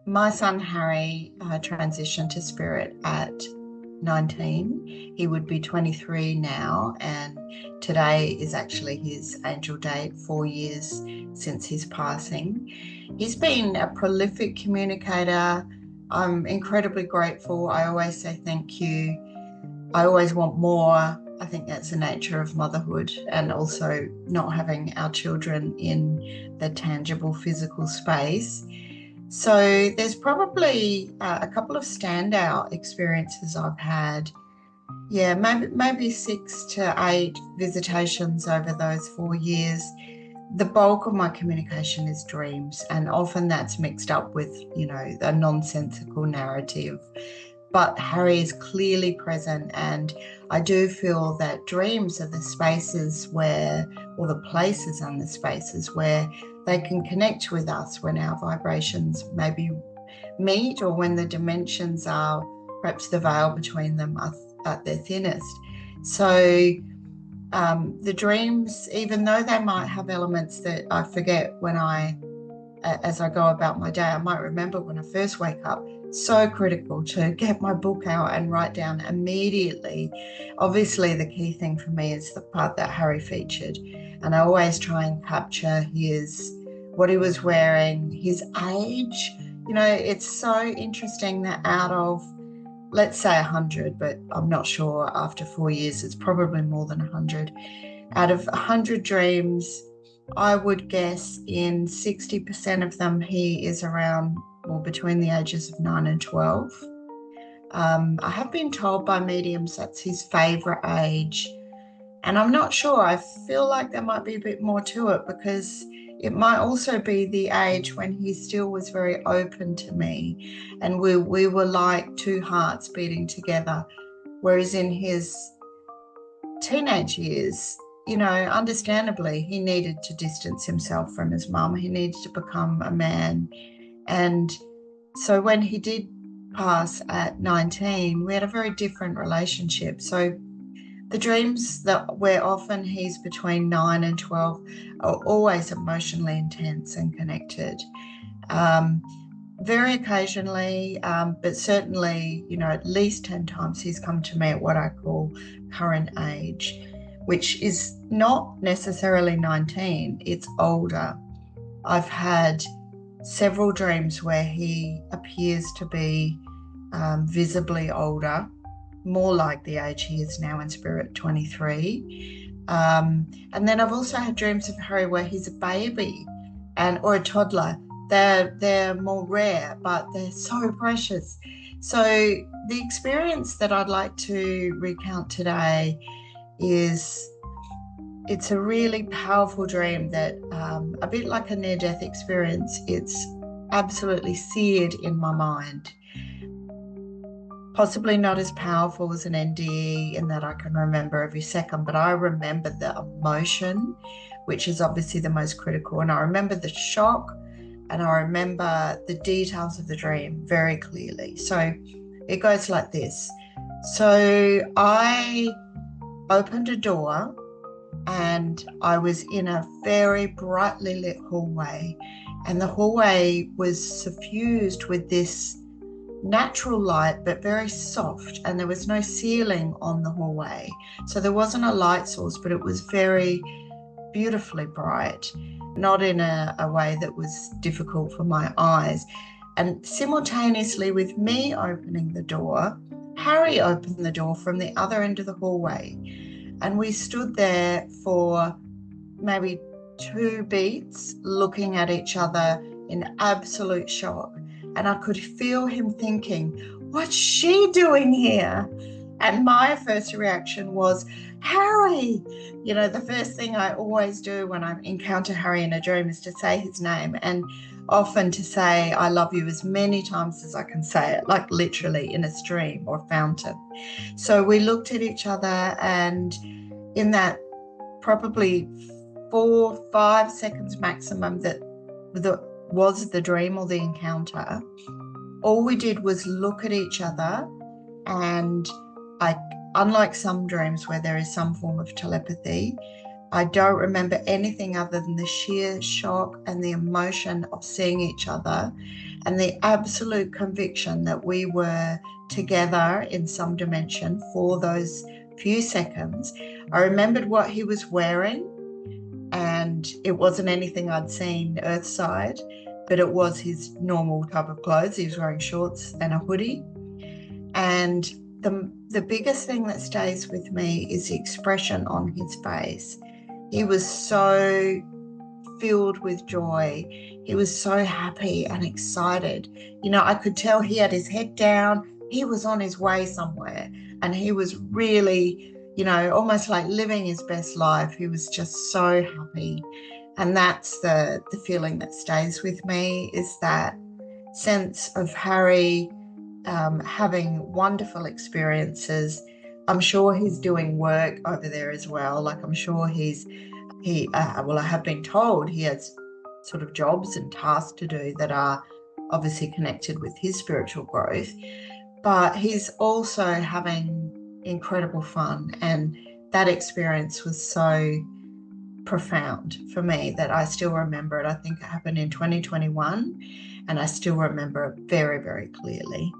My son Harry transitioned to spirit at 19. He would be 23 now, and today is actually his angel date, 4 years since his passing. He's been a prolific communicator. I'm incredibly grateful. I always say thank you. I always want more. I think that's the nature of motherhood, and also not having our children in the tangible physical space. So there's probably a couple of standout experiences I've had. Yeah, maybe 6 to 8 visitations over those 4 years. The bulk of my communication is dreams, and often that's mixed up with, a nonsensical narrative. But Harry is clearly present, and I do feel that dreams are the spaces where, or the places and the spaces where they can connect with us when our vibrations maybe meet, or when the dimensions are, perhaps the veil between them are at their thinnest. So the dreams, even though they might have elements that I forget as I go about my day, I might remember when I first wake up. So critical to get my book out and write down immediately. Obviously, the key thing for me is the part that Harry featured, and I always try and capture what he was wearing, his age. It's so interesting that out of, let's say 100, but I'm not sure, after 4 years it's probably more than 100. Out of 100 dreams, I would guess in 60% of them he is around or between the ages of 9 and 12. I have been told by mediums that's his favourite age, and I'm not sure. I feel like there might be a bit more to it, because it might also be the age when he still was very open to me, and we were like two hearts beating together. Whereas in his teenage years, understandably, he needed to distance himself from his mum. He needed to become a man. And so when he did pass at 19, we had a very different relationship. So the dreams where often he's between 9 and 12 are always emotionally intense and connected. Very occasionally, but certainly, at least 10 times he's come to me at what I call current age, which is not necessarily 19, it's older. I've had several dreams where he appears to be visibly older, more like the age he is now in spirit, 23. And then I've also had dreams of Harry where he's a baby or a toddler. They're more rare, but they're so precious. So the experience that I'd like to recount today it's a really powerful dream that, a bit like a near-death experience, it's absolutely seared in my mind. Possibly not as powerful as an NDE in that I can remember every second, but I remember the emotion, which is obviously the most critical. And I remember the shock, and I remember the details of the dream very clearly. So it goes like this. So I opened a door, and I was in a very brightly lit hallway, and the hallway was suffused with this natural light, but very soft, and there was no ceiling on the hallway. So there wasn't a light source, but it was very beautifully bright, not in a way that was difficult for my eyes. And simultaneously with me opening the door, Harry opened the door from the other end of the hallway. And we stood there for maybe 2 beats, looking at each other in absolute shock. And I could feel him thinking, what's she doing here? And my first reaction was, Harry. The first thing I always do when I encounter Harry in a dream is to say his name, and often to say I love you as many times as I can say it, like literally in a stream or fountain. So we looked at each other, and in that probably 4-5 seconds maximum that was the dream or the encounter, all we did was look at each other. And unlike some dreams where there is some form of telepathy, I don't remember anything other than the sheer shock and the emotion of seeing each other and the absolute conviction that we were together in some dimension for those few seconds. I remembered what he was wearing, and it wasn't anything I'd seen Earthside, but it was his normal type of clothes. He was wearing shorts and a hoodie. And the biggest thing that stays with me is the expression on his face. He was so filled with joy. He was so happy and excited. You know, I could tell he had his head down. He was on his way somewhere, and he was really, you know, almost like living his best life. He was just so happy. And that's the feeling that stays with me, is that sense of Harry having wonderful experiences. I'm sure he's doing work over there as well. Like, I'm sure well, I have been told he has sort of jobs and tasks to do that are obviously connected with his spiritual growth, but he's also having incredible fun. And that experience was so profound for me that I still remember it. I think it happened in 2021, and I still remember it very, very clearly.